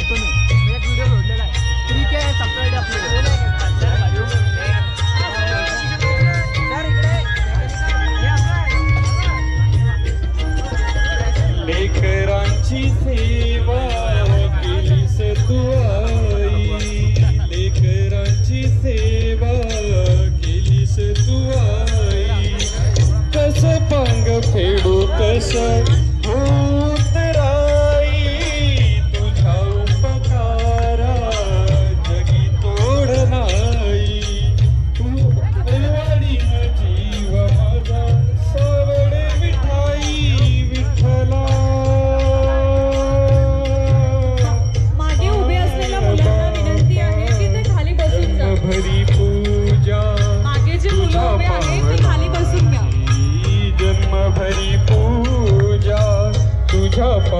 करतो मी एक व्हिडिओ जोडलेला आहे ठीक आहे सबस्क्राईब आपले लेकरांची सेवा केलीस तू आई लेकरांची सेवा केलीस तू आई कस पंग फेडू कस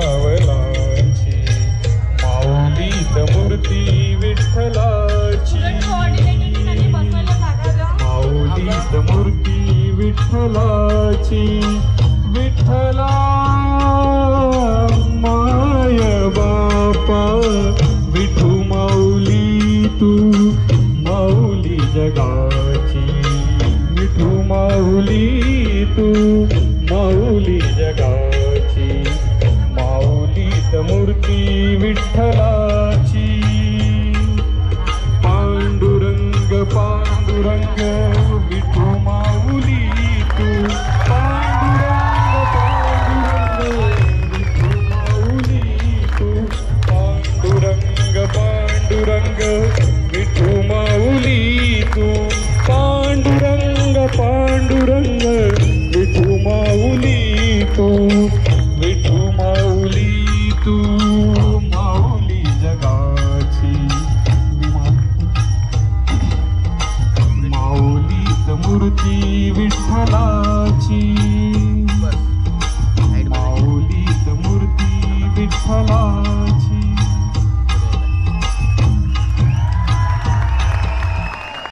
पावलाची माऊलीत मूर्ती विठ्ठलाची माऊलीत मूर्ती विठ्ठलाची विठ्ठला माय बापा विठू माऊली तू माऊली जगाची विठू माऊली तू माऊली जगाची माऊलीत मूर्ती विठ्ठलाची पांडुरंग पांडुरंग विठू माऊली तू पांडुरंग पांडुरंग विठू माऊली तू पांडुरंग पांडुरंग विठू माऊली तू पांडुरंग पांडुरंग विठू माऊली तू विठू माऊली तू माऊली जगाची माऊलीत मूर्ती विठ्ठलाची